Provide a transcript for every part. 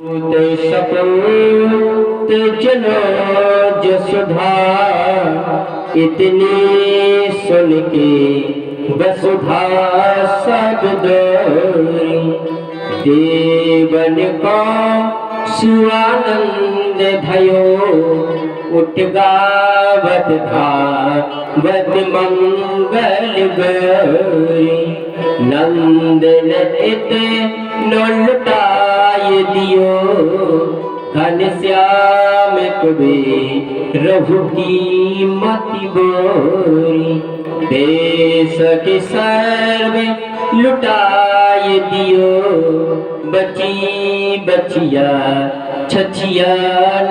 ते सपूत चलो जसुधा इतनी सुन के वसुधा सब दौड़ी देवन को सुआनंद भयो उठ गावत धावत मंगल गौरी नंद नृत लुटाए दियो घनश्याम कबे रघु की मति बोरी देश के सर्व लुटाए दियो बची बचिया छछिया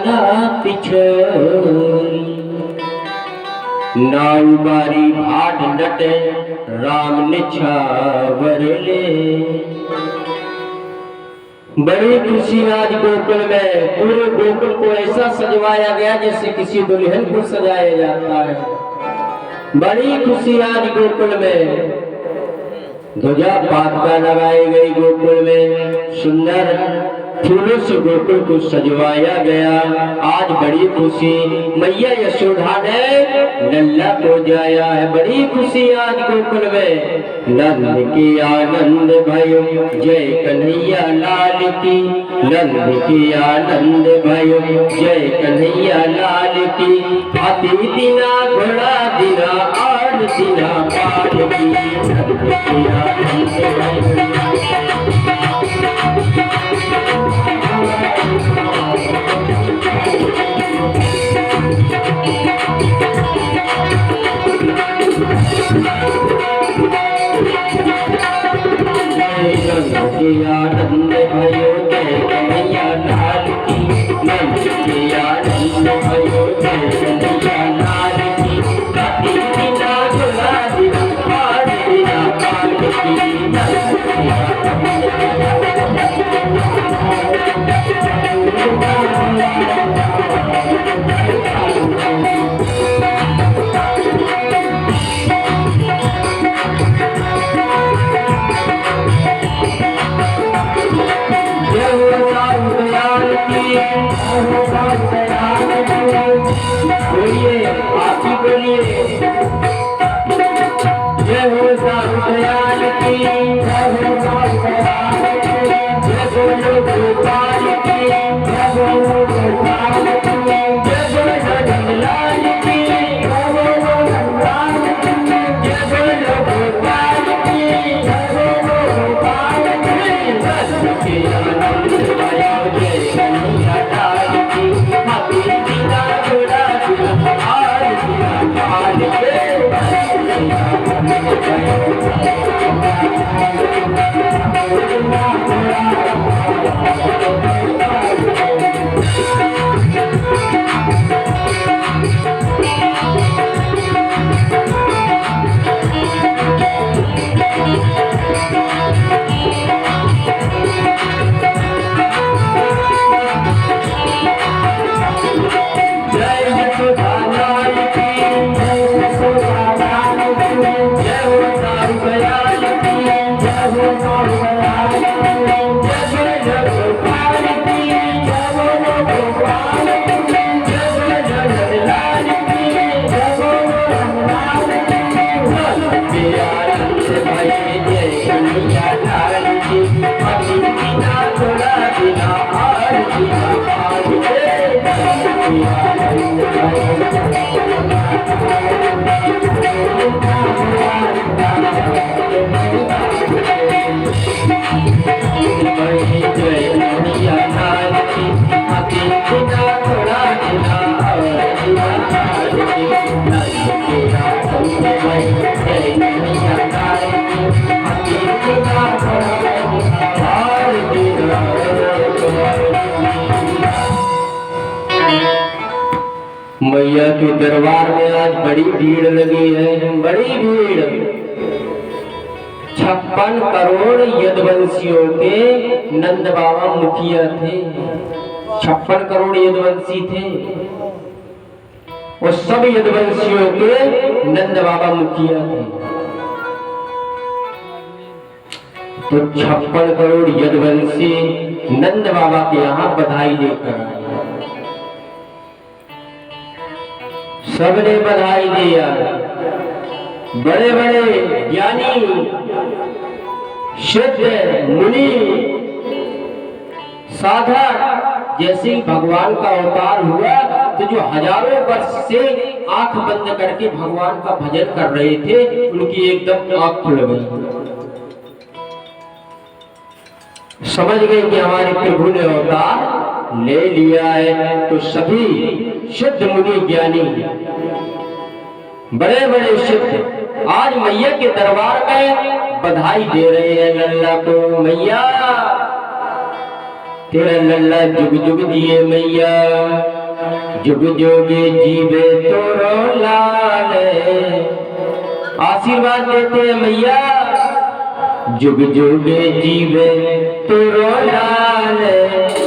ना पिछोरी नाउ बारी भाट नटे राम निछावर ले। बड़ी खुशी आज गोकुल में पूरे गोकुल को ऐसा सजवाया गया जैसे किसी दुल्हन को सजाया जाता है। बड़ी खुशी आज गोकुल में ध्वजा पातका लगाई गई गोकुल में सुंदर फूलों से गोकुल को सजवाया गया। आज बड़ी खुशी मैया यशोदा ने लल्ला को जाया है। बड़ी खुशी आज गोकुल में नंद के आनंद भयो जय कन्हैया लाल की नंद के आनंद भयो जय कन्हैया लाल की अति दिना घोड़ा दिना आठ दिना पाठ की नंद के आनंद भयो आनंद भयो जय कन्हैया लाल की नंद के आनंद भयो जय कन्हैया लाल की अति दिना घोड़ा दिना आठ दिना पाठ की नंद के आनंद बोलिए आप ही बोलिए जय हो साधु दयाल की जय हो साधु दयाल की जय बोलो गोपाल की जय बोलो गोपाल की जय बोलो नंदलाल की जय बोलो नंदलाल की जय बोलो गोपाल की जय बोलो गोपाल की रस के आनंद भयो जय कन्हैया लाल की अति दिना घोड़ा मैया के दरबार में आज बड़ी भीड़ लगी है। बड़ी भीड़ 56 करोड़ यदुवंशियों के नंद बाबा मुखिया थे। 56 करोड़ यदुवंशी थे और सब यदुवंशियों के नंद बाबा मुखिया थे। तो 56 करोड़ यदुवंशी नंद बाबा के यहाँ बधाई लेकर आए। सबने बधाई दिया। बड़े बड़े ज्ञानी सिद्ध मुनि साधक जैसे ही भगवान का अवतार हुआ तो जो हजारों वर्ष से आंख बंद करके भगवान का भजन कर रहे थे उनकी एकदम आंख खुल गई। समझ गए कि हमारे प्रभु ने अवतार ले लिया है। तो सभी सिद्ध मुनि ज्ञानी बड़े बड़े सिद्ध आज मैया के दरबार में बधाई दे रहे हैं लल्ला को। मैया तेरा लल्ला जुग जुग जिए मैया, जुग जुग जीवे तोरो लाल। आशीर्वाद देते हैं मैया, जुग जुग जीवे तोरो लाल।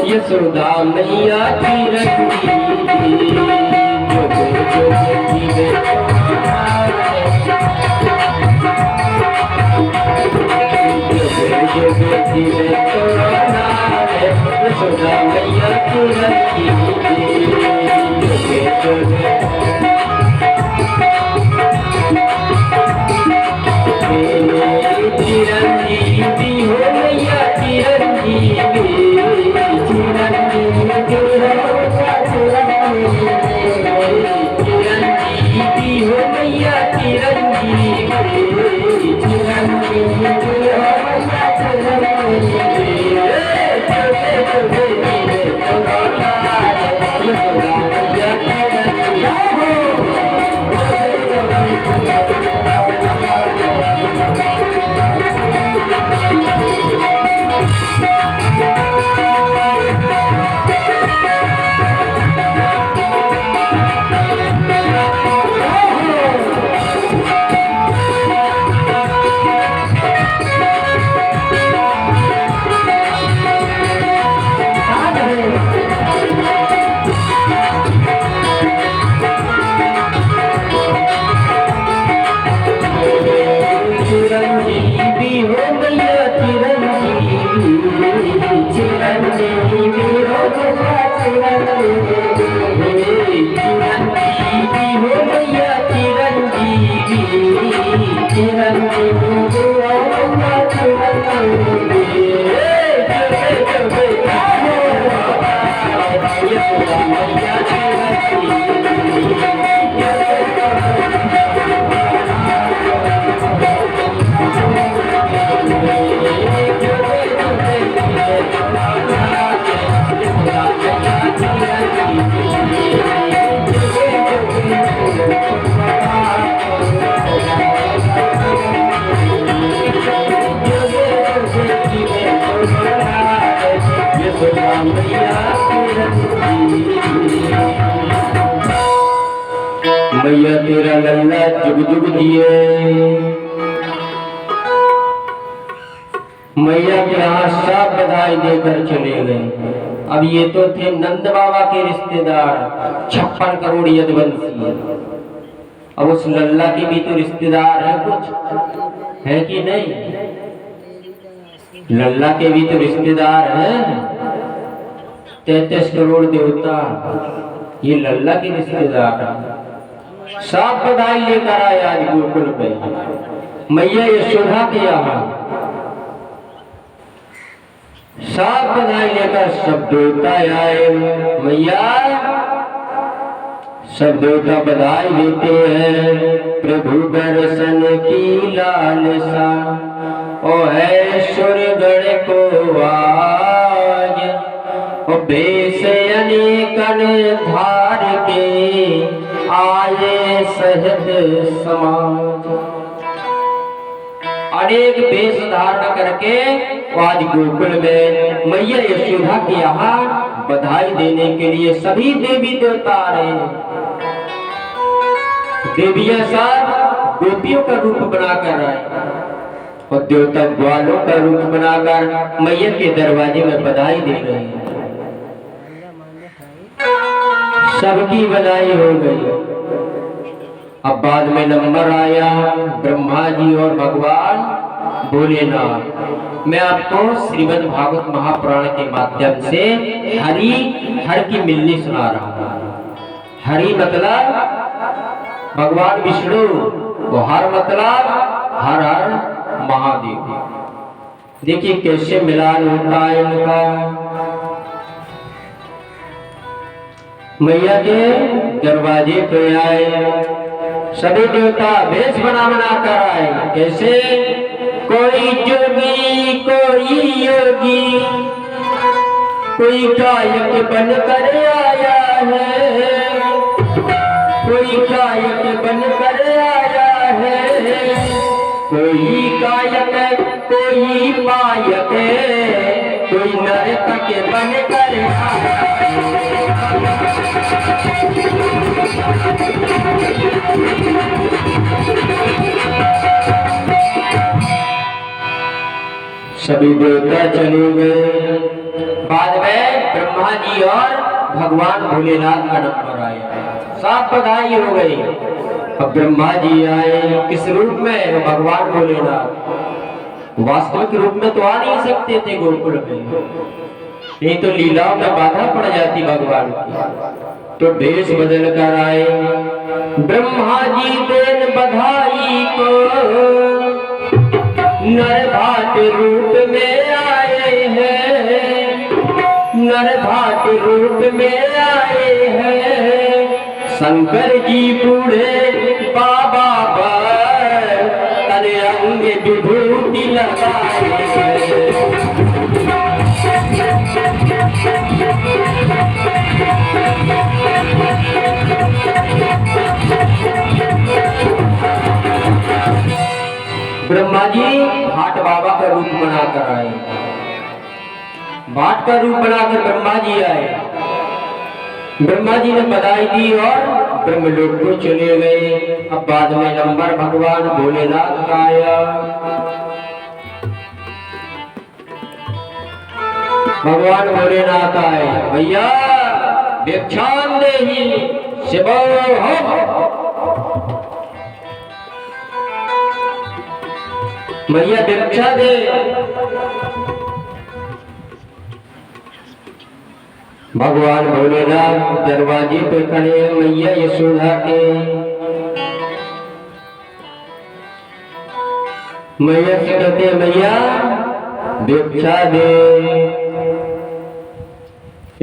यशोदा मैया की रखी, जुग जुग जीवे तोरो लाल। जुग जुग जीवे तोरो लाल। यशोदा मैया की रखी, जुग जुग। चिरंजीवी हो मैया चिरंजीवी, चिरंजीवी हो मैया चिरंजीवी, चिरंजीवी हो मैया चिरंजीवी। मैया तेरा लल्ला जुग जुग जिए। मैया के यहाँ सब बधाई देकर चले गए। अब ये तो थे नंद बाबा के रिश्तेदार 56 करोड़ यदुवंशी। अब उस लल्ला के भी तो रिश्तेदार है, कुछ है कि नहीं? लल्ला के भी तो रिश्तेदार हैं। 33 करोड़ देवता ये लल्ला के रिश्तेदार है। सब बधाई लेकर आए आज गोकुल पे मैया यशोदा के यहाँ। सब बधाई लेकर सब देवता आए। मैया सब देवता बधाई देते हैं। प्रभु दर्शन की लालसा ओ है सुरगण को आज। ओ बेस अनेकन धार के आए सहज समाज। अनेक वेश धारण करके आज गोकुल में मैया यशोदा के यहाँ बधाई देने के लिए सभी देवी देवता आ रहे हैं। देवियां सब गोपियों का रूप बनाकर आए और देवता ग्वालों का रूप बनाकर मैया के दरवाजे में बधाई दे रहे हैं। सबकी बधाई हो गई। अब बाद में नंबर आया ब्रह्मा जी और भगवान भोलेनाथ। मैं आपको श्रीमद् भागवत महापुराण के माध्यम से हरि हर की मिलनी सुना रहा हूँ। हरि मतलब भगवान विष्णु, वो हर मतलब हर हर महादेव। देखिए कैसे मिलान होता है इनका। मैया के दरवाजे पे आए सभी देवता वेश बना कर आए। कैसे? कोई जोगी, कोई योगी, कोई गायक बन कर आया है, कोई गायक बन कर आया है, कोई गायक, कोई पायक, कोई नर्तक बन कर आया है। सभी देवता चले गए। बाद में ब्रह्मा जी और भगवान भोलेनाथ का नंबर आया। सब बधाई हो गई। अब ब्रह्मा जी आए किस रूप में? भगवान भोलेनाथ। वास्तविक रूप में तो आ नहीं सकते थे गोकुल में, नहीं तो लीलाओं में बाधा पड़ जाती भगवान की। तो भेष बदल कर आए। ब्रह्मा जी देन बधाई को नरभाट रूप में आए हैं, नरभाट रूप में आए हैं। शंकर जी बूढ़े बाबा पर तन अंग विभूति लगाए हैं। ब्रह्मा जी भाट बाबा का रूप बनाकर आए। भाट का रूप बनाकर ब्रह्मा जी आए। ब्रह्मा जी ने बधाई दी और ब्रह्मलोक को चले गए। अब बाद में नंबर भगवान भोलेनाथ का आया। भगवान भोलेनाथ आए। भैया भिक्षान देहि शिव मैया भिक्षा दे। भगवान भोलेनाथ दरवाजे पे खड़े मैया यशोदा के। मैया से कहते मैया भिक्षा दे।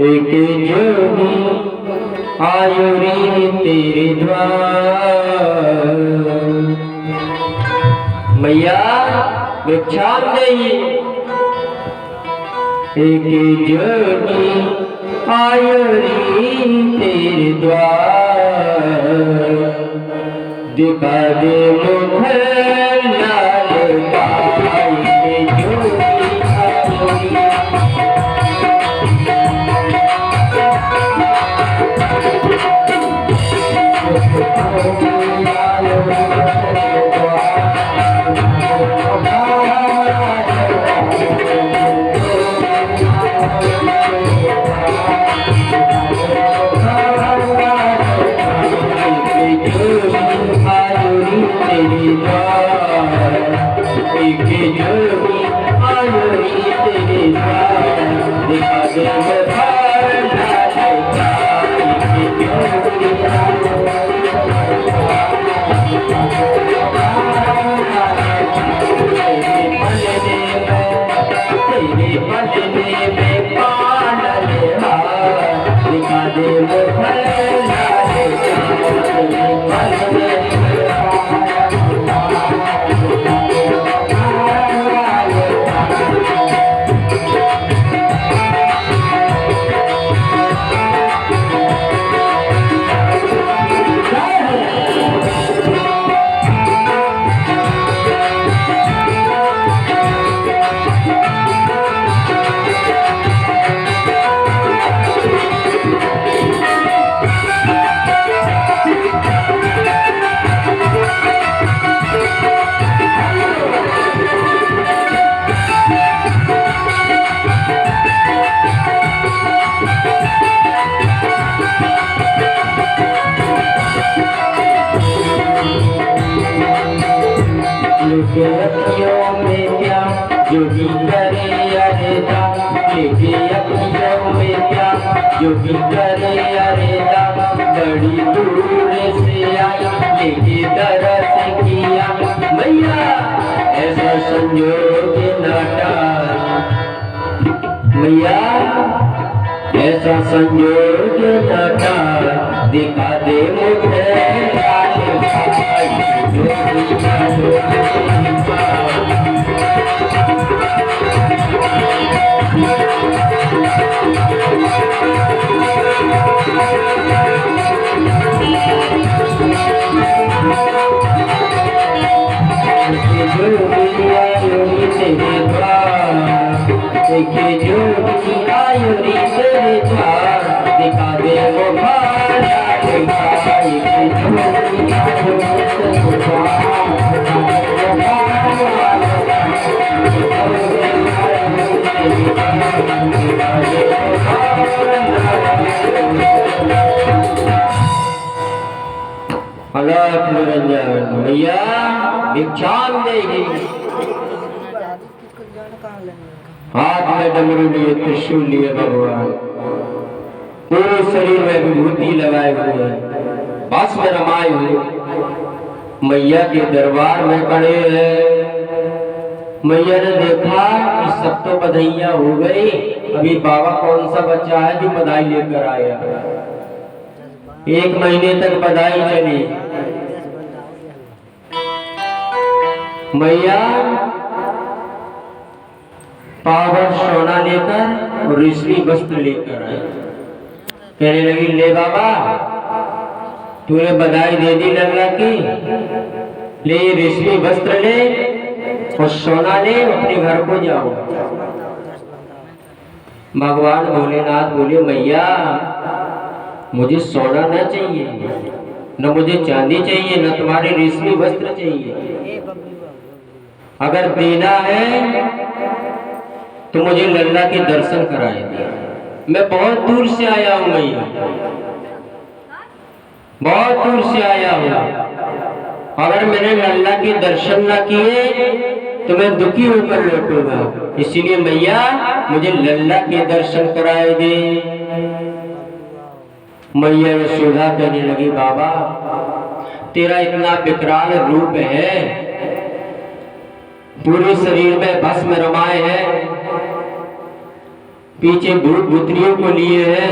एक जोगी आयुरी तेरे द्वार। मैया भिक्षा नहीं। एक जोगी आयुरी तेरे द्वार। दिखा दे मुख लाल पाए जोगी आयुरी। के रखियों में जो भी करे अरेदा लेके अखियों में प्यार, जो भी करे अरेदा बड़ी दूर से आई लेके दरस किया मैया ऐसा संयोग नाटा मैया ऐसा संयोग नाटा दिखा दे मुझे दिखा दे वो अलग निरंजन भैया भिक्षान देगी। हाथ में डमरू लिए त्रिशूल लिए भगवान पूरे शरीर में विभूति लगाए हुए बस में रमाए हुए मैया के दरबार में खड़े हैं। मैया ने देखा कि सब तो बधाइयां हो गई, अभी बाबा कौन सा बच्चा है जो बधाई लेकर आया। 1 महीने तक बधाई चली। मैया पावर सोना लेकर और रेशमी वस्त्र लेकर आए। कहने लगी ले बाबा तूने बधाई दे दी लल्ला की, ले रेशमी वस्त्र ले और सोना ले अपने घर को जाओ। भगवान भोलेनाथ बोले मैया मुझे सोना न चाहिए, न मुझे चांदी चाहिए, न तुम्हारे रेशमी वस्त्र चाहिए। अगर देना है तो मुझे लल्ला के दर्शन कराए दिया। मैं बहुत दूर से आया हूँ मैया, बहुत दूर से आया हूँ। अगर मैंने लल्ला के दर्शन न किए तो मैं दुखी होकर लौटूंगा, इसीलिए मैया मुझे लल्ला के दर्शन कराए दे। मैया यशोदा कहने लगी बाबा तेरा इतना विकराल रूप है, पूरे शरीर में भस्म रमाए है, पीछे भूत भूतनियों को लिए है,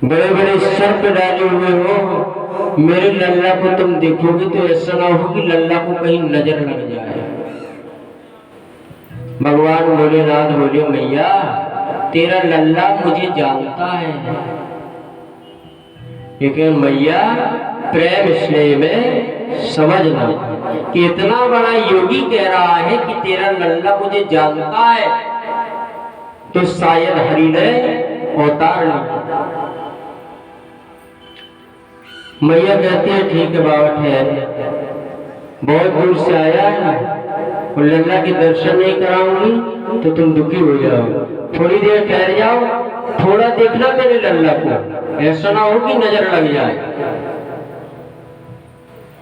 बड़े बड़े सर्प डाले हुए हो। मेरे लल्ला को तुम देखोगे तो ऐसा ना हो कि लल्ला को कहीं नजर लग जाए। भगवान भोलेनाथ बोले मैया तेरा लल्ला मुझे जानता है, लेकिन मैया प्रेम स्नेह में समझना कि इतना बड़ा योगी कह रहा है कि तेरा लल्ला मुझे जानता है, तो शायद हरि ने अवतार लिया। मैया कहती है ठीक है बाबा ठहर, बहुत दूर से आया है ना, और लल्ला के दर्शन नहीं कराऊंगी तो तुम दुखी हो जाओ। थोड़ी देर ठहर जाओ, थोड़ा देखना मेरे लल्ला को, ऐसा ना हो कि नजर लग जाए।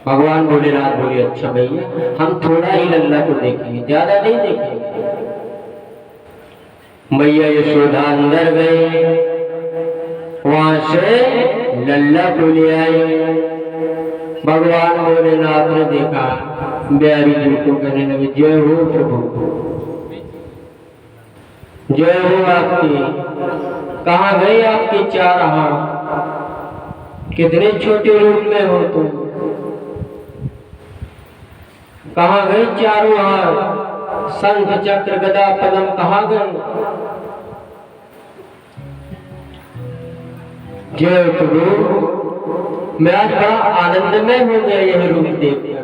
भगवान भोलेनाथ बोले अच्छा भैया हम थोड़ा ही लल्ला को देखेंगे, ज्यादा नहीं देखेंगे। मैया यशोदा अंदर गए, वहां से लल्ला को ले आए। भगवान भोलेनाथ ने देखा, बिहारी जी को कहने लगे जय हो प्रभु, जय हो आपकी। कहाँ गए आपके 4 हाथ, कितने छोटे रूप में हो तुम, कहाँ गए 4 हाथ, शंख चक्र गदा पद्म कहाँ गए। जय प्रभु, मैं आज बड़ा आनंद में हो गया यह रूप देखकर।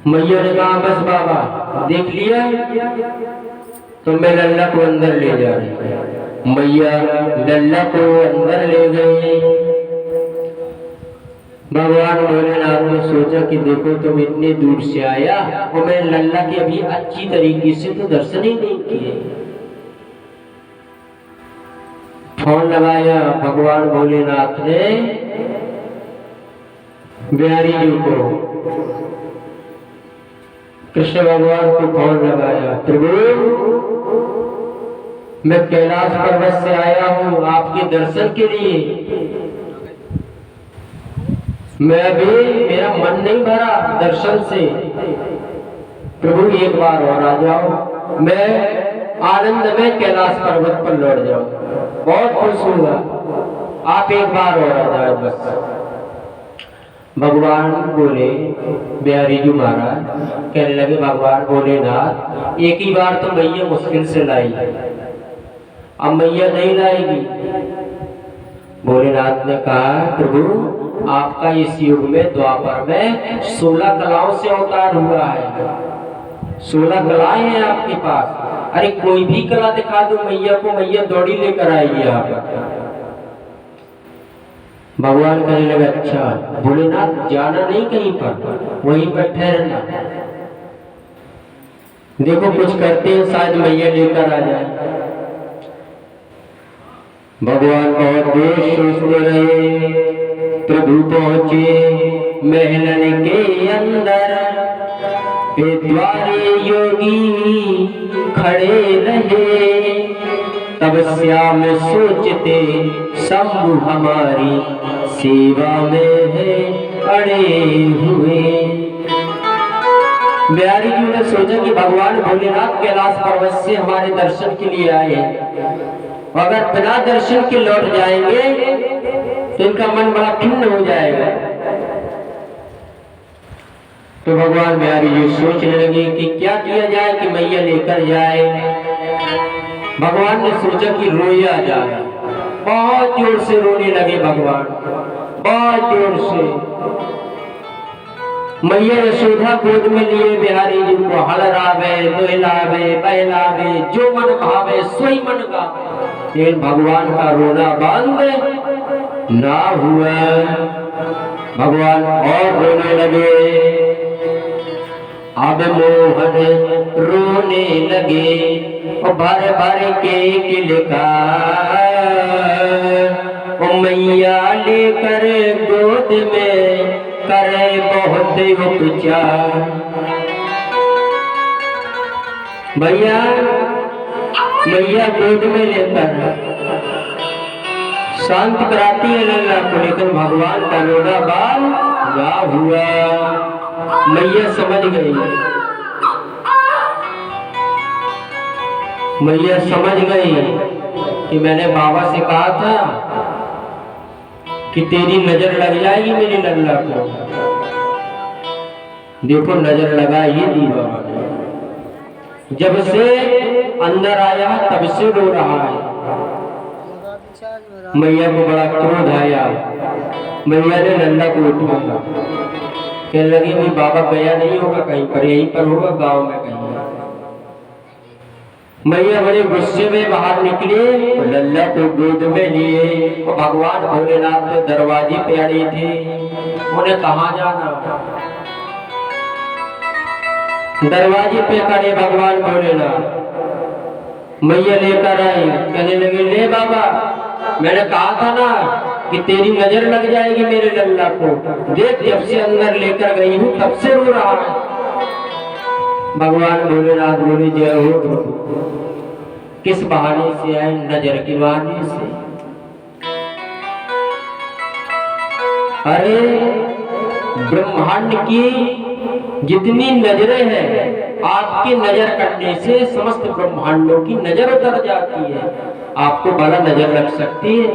मैया ने कहा बस बाबा देख लिया, तो मैं लल्ला को अंदर ले जा रही। मैया लल्ला को अंदर ले गई। भगवान भोलेनाथ ने सोचा कि देखो तुम इतने दूर से आया और मैं लल्ला के अभी अच्छी तरीके से तो दर्शन ही नहीं किए। फोन लगाया भगवान भोलेनाथ ने, बिहारी जी को कृष्ण भगवान को फोन लगाया, प्रभु मैं कैलाश पर्वत से आया हूँ आपके दर्शन के लिए। मैं अभी मेरा मन नहीं भरा दर्शन से, प्रभु एक बार और आ जाओ, मैं आनंद में कैलाश पर्वत पर लौट जाऊं, बहुत खुश हुआ, आप एक बार और आ जाओ बस। भगवान बोले, बिहारी जी महाराज कहने लगे, भगवान बोले ना एक ही बार तो मैया मुश्किल से लाई, अब मैया नहीं लाएगी। भोलेनाथ ने कहा, प्रभु आपका इस युग में द्वापर में 16 कलाओं से अवतार हुआ है, 16 कलाएं हैं आपके पास, अरे कोई भी कला दिखा दो मैया को, मैया दौड़ी लेकर आएगी यहाँ पर। भगवान कहने लगे, अच्छा भोलेनाथ जाना नहीं कहीं पर, वहीं पर ठहरना, देखो कुछ करते हैं शायद मैया लेकर आ जाए। भगवान बहुत देर सोचते रहे, प्रभु पहुंचे महलन के अंदर, द्वारे योगी खड़े रहे, तब श्याम सोचते शंभु हमारी सेवा में है अड़े हुए। बिहारी जी ने सोचा कि भगवान भोलेनाथ कैलाश पर्वत से हमारे दर्शन के लिए आए, अगर बिना दर्शन के लौट जाएंगे तो इनका मन बड़ा खिन्न हो जाएगा। तो भगवान बिहारी जी सोचने लगे कि क्या किया जाए कि मैया लेकर जाए। भगवान ने सोचा कि रोया जाए, बहुत जोर से रोने लगे भगवान, बहुत जोर से। मैया यशोदा गोद में लिए बिहारी जी को हलरावे, दोहलावे, बहलावे, जो मन भावे सोई मन गावे, लेकिन भगवान का रोना बंद ना हुआ। भगवान और रोने लगे, अब मोहन रोने लगे, भर भर के किलकार, मैया लेकर गोद में करे बहुत उपचार। भैया मैया गोद में लेकर शांत कराती है लल्ला को, लेकिन भगवान का रोना बाल ना हुआ। मैया समझ गई, मैया समझ गई कि मैंने बाबा से कहा था कि तेरी नजर लग जाएगी मेरी लल्ला को, देखो नजर लगा ही दी बाबा ने। जब से अंदर आया तब से रो रहा है। मैया को बड़ा क्रोध आया, मैया ने लल्ला को उठाया, कहने लगी भाई बाबा गया नहीं होगा कहीं पर, यहीं पर होगा गांव में कहीं। मैया बड़े गुस्से में बाहर निकले, लल्ला को गोद में लिए, और भगवान भोलेनाथ तो दरवाजे पे अड़े थे, उन्हें कहाँ जाना। दरवाजे पे खड़े भगवान भोलेनाथ, मैया लेकर आई, कहने लगे ले बाबा मैंने कहा था ना कि तेरी नजर लग जाएगी मेरे लल्ला को, देख जब से अंदर लेकर गई हूँ तब से रो रहा है। भगवान भोलेनाथ बोले जय हो, किस बहाने से आए, नजर के बहाने से। अरे ब्रह्मांड की जितनी नजरें हैं, आपकी नजर करने से समस्त ब्रह्मांडों की नजर उतर जाती है, आपको भला नजर लग सकती है।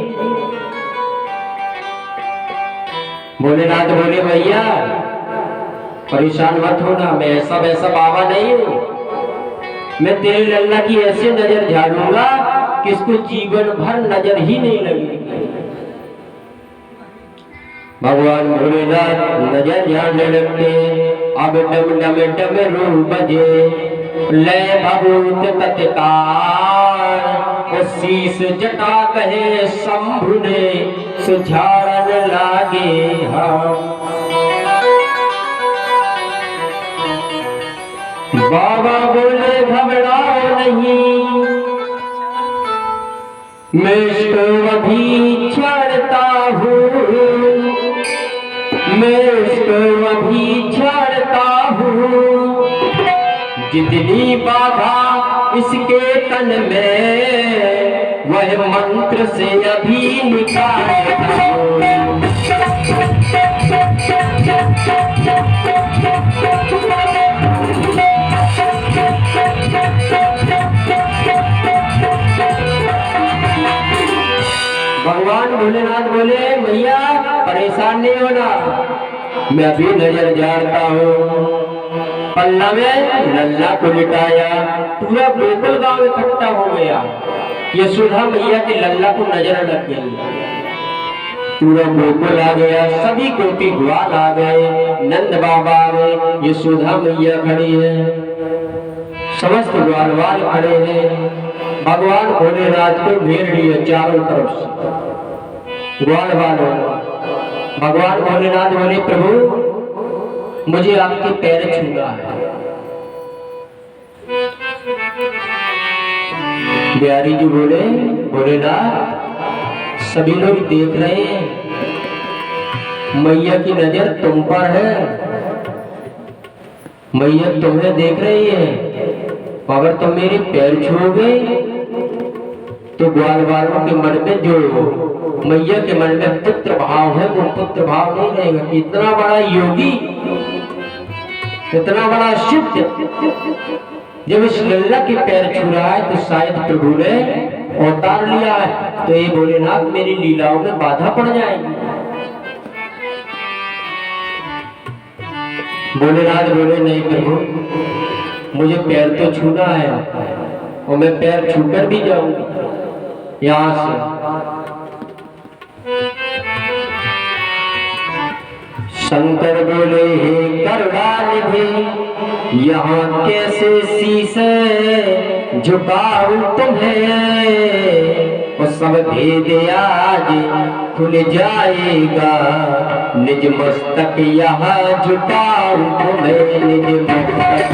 भोलेनाथ बोले भैया परेशान मत होना, मैं ऐसा वैसा बाबा नहीं हूं, मैं तेरे लल्ला की ऐसे नजर झाड़ूंगा कि इसको जीवन भर नजर ही नहीं लगेगी। भगवान भोलेनाथ नजर झाड़ने लगते, अब डम डम डमरू बजे, लय भभूत तत्काल, और शीस जटा कहे शंभु ने सुझाड़न लागे हम। बाबा बोले घबराओ नहीं, मैं इसको अभी छाड़ता हूँ, मैं जितनी बाधा इसके तन में वह मंत्र से अभी निकाल भगवान भोलेनाथ बोले भैया परेशान नहीं होना, मैं अभी नजर जाता हूँ। पल्ला में लल्ला को लिटाया, पूरा गोकुल गांव इकट्ठा हो गया। यशोदा मैया के लल्ला को नजर लग गई, पूरा गोकुल आ गया, सभी गोपी ग्वाल आ गए, नंद बाबा आ गए, यशोदा मैया खड़ी है, समस्त ग्वाल वाल खड़े हैं। भगवान भोलेनाथ को घेर लिए चारों तरफ से ग्वाल वालों। भगवान भोलेनाथ बोले प्रभु मुझे आपके पैर छूना है। बिहारी जी बोले भोलेनाथ सभी लोग देख रहे हैं, मैया की नजर तुम पर है, मैया तुम्हें देख रही है, अगर तुम मेरे पैर छूओगे तो ग्वाल वालों के मन में जो मैया के मन में पुत्र भाव है वो पुत्र भाव नहीं रहेगा। इतना बड़ा योगी, इतना बड़ा सिद्ध जब इस लल्ला के पैर छू रहा है तो शायद प्रभु ने अवतार लिया है, तो ये भोलेनाथ मेरी लीलाओं में बाधा पड़ जाएगी। भोलेनाथ बोले नहीं प्रभु मुझे पैर तो छूना है और मैं पैर छूकर भी जाऊंगी यहां से। शंकर बोले हे करुणानिधि यहाँ कैसे शीश झुकाऊं तुम्हें, और सब भेद आज खुल जाएगा, निज मस्तक यहाँ झुकाऊं तुम्हें, निज मस्तक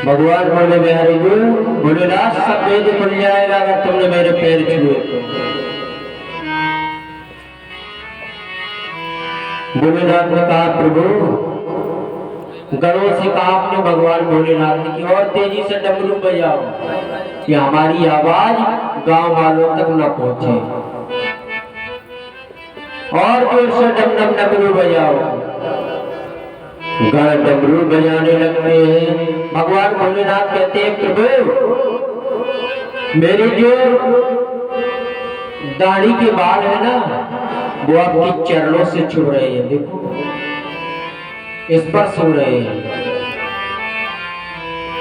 भगवान बोले बिहारी जी भोलेनाथ सब वेद खुल जाएगा अगर तुमने मेरे पैर छुए तो। भोलेनाथ ने कहा प्रभु, गणों से कहा अपने भगवान भोलेनाथ ने कि और तेजी से डमरू बजाओ कि हमारी आवाज गांव वालों तक न पहुंचे, और जोर से डम डम डमरू बजाओ। गण डमरू बजाने लगते हैं। भगवान भोलेनाथ कहते हैं प्रभु मेरी जो दाढ़ी के बाल है ना वो आपके चरणों से छू रहे हैं, देखो स्पर्श हो रहे हैं।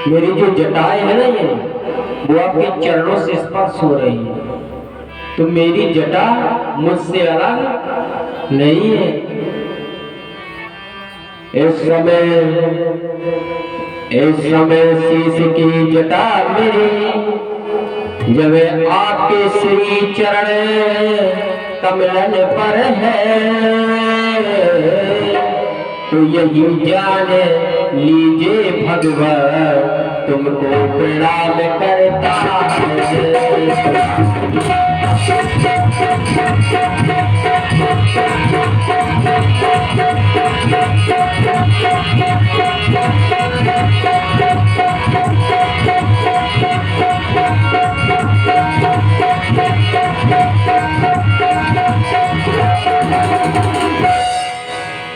मेरी जो जटाएं है ना ये वो आपके चरणों से स्पर्श हो रही है, तो मेरी जटा मुझसे अलग नहीं है। इस समय शीश की जटा मेरी जब आपके श्री चरण कमलन पर है, तो यही जान लीजिए भगवान तुमको प्रणाम करता है।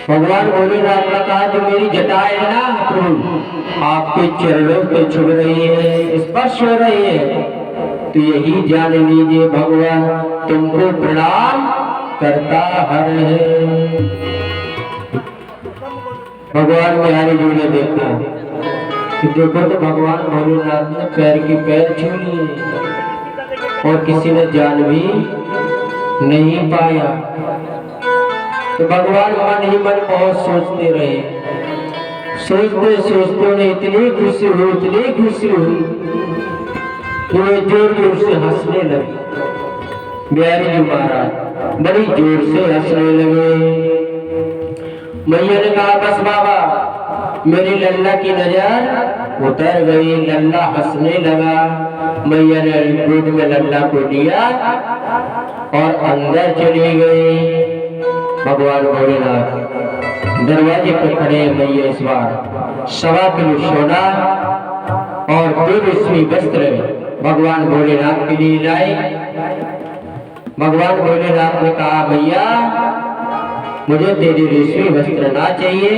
भगवान भोलेनाथ ने कहा जो मेरी जटाएं है ना प्रभु आपके चरणों पे छू रही है, स्पर्श हो रही है, तो यही जान लीजिए भगवान तुमको प्रणाम करता हर है। भगवान बिहारी जी ने देखा कि देखो तो भगवान भोलेनाथ ने पैर की पैर छू लिए और किसी ने जान भी नहीं पाया। तो भगवान मन ही मन बहुत सोचते रहे, सोचते सोचते उन्हें इतनी खुशी हुई, इतनी खुशी हुई कि वे जोर जोर से हंसने लगे। बिहारी जी महाराज बड़ी जोर से हंसने लगे। मैया ने कहा बस बाबा मेरी लल्ला की नजर उतर गई। लल्ला हंसने लगा। मैया ने गोद में लल्ला को लिया और अंदर चली गई। भगवान भोलेनाथ दरवाजे पर खड़े। मैया इस बार 1.25 किलो सोना और 2 रेशमी वस्त्र भगवान भोलेनाथ के लिए लाए। भगवान भोलेनाथ ने कहा, मैया मुझे तेरी रेशमी वस्त्र ना चाहिए,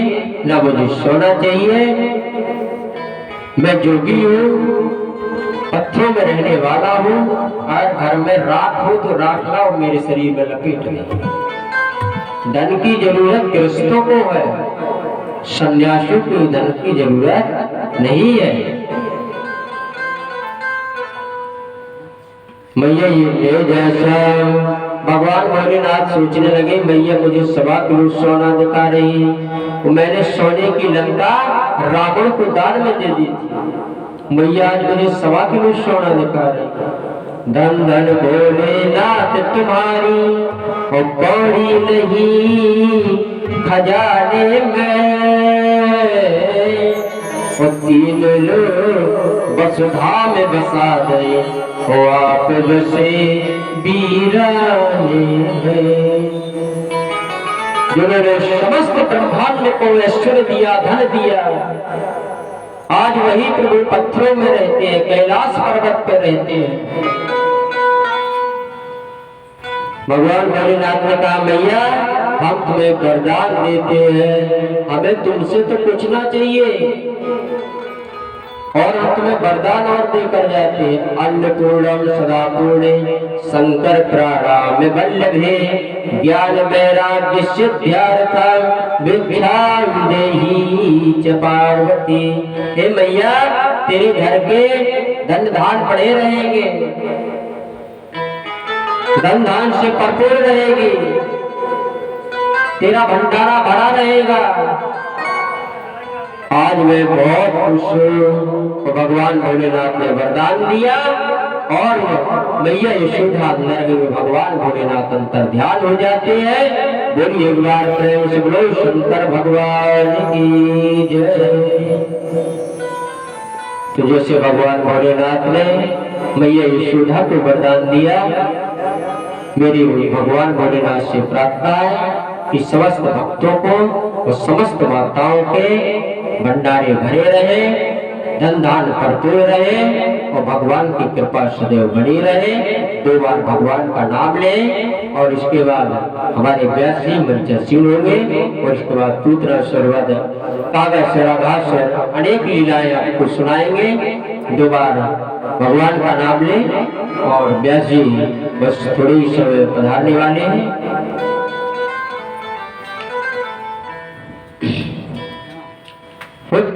ना मुझे सोना चाहिए। मैं जोगी हूँ, पत्थरों में रहने वाला हूँ। हर घर में राख हो तो राख लाओ, मेरे शरीर में लपेट नहीं। धन की जरूरत गृहस्थों को है, सन्यासियों को धन की जरूरत नहीं है। मैया ये ले जैसा। भगवान भोलेनाथ सोचने लगे, मैया मुझे 1.25 किलो सोना दिखा रही। मैंने सोने की लंका रावण को दान में दे दी थी। मैया आज मुझे 1.25 किलो सोना दिखा रही। धन धन भोलेनाथ तुम्हारी और कौड़ी नहीं खजाने में। और 3 लोग वसुधा में बसा गए, हो आप बसे वीराने हैं। जिन्होंने समस्त ब्रह्मांड को ऐश्वर्य दिया, धन दिया, आज वही प्रभु पत्थरों में रहते हैं, कैलाश पर्वत पर रहते हैं। भगवान भोलेनाथ ने कहा, मैया हम तुम्हें वरदान देते हैं, हमें तुमसे तो कुछ ना चाहिए और हम तुम्हें वरदान और देकर जाते हैं। अन्नपूर्णम सदा पूर्णे शंकर प्राणाम वल्लभे ज्ञान वैराग्य सिद्ध्यार्थम विद्यां देहि च पार्वती। हे मैया तेरे घर के धन धान पड़े रहेंगे, धन धान से भरपूर रहेगी, तेरा भंडारा भरा रहेगा। आज मैं बहुत खुश हूँ। तो भगवान भोलेनाथ ने वरदान दिया और मैया यशोदा अंदर में भगवान भोलेनाथ अंतर ध्यान हो जाते हैं। बोलिए एक बार प्रेम से बोलो शंकर भगवान की जय। तो जैसे भगवान भोलेनाथ ने मैया यशोदा को वरदान दिया, मेरी भगवान भोलेनाथ से प्रार्थना है कि समस्त भक्तों को और समस्त माताओं के भंडारे भरे रहे, धन धान भरपूर रहे और भगवान की कृपा सदैव बनी रहे। 2 बार भगवान का नाम लें और इसके बाद हमारे व्यासी मंचशील होंगे और इसके बाद पूतना सर्वद कागज राघास अनेक लीलाएं आपको सुनाएंगे। 2 बार भगवान का नाम लें और व्यासी बस थोड़ी समय पधारने वाले हैं।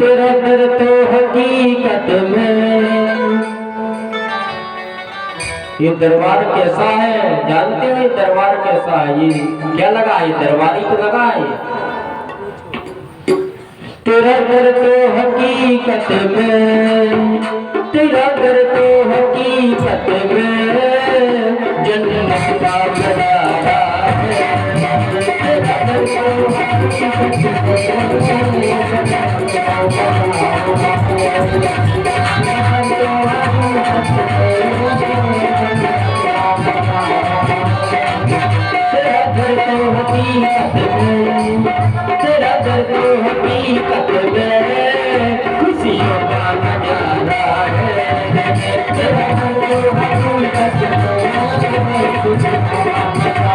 तेरा दर तो हकीकत में ये दरबार कैसा है जानते हो? ये दरबार कैसा है? ये क्या लगा है? दरबार ही तो लगा है। तेरा दर तो हकीकत में, तेरा दर तो हकीकत में जन्नत का नजारा है। तेरा दर तो तेरा दर तो हकीकत में खुशियों का नजारा है। तेरा दर तो हकीकत में खुशियों का नजारा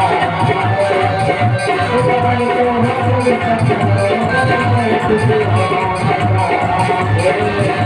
है।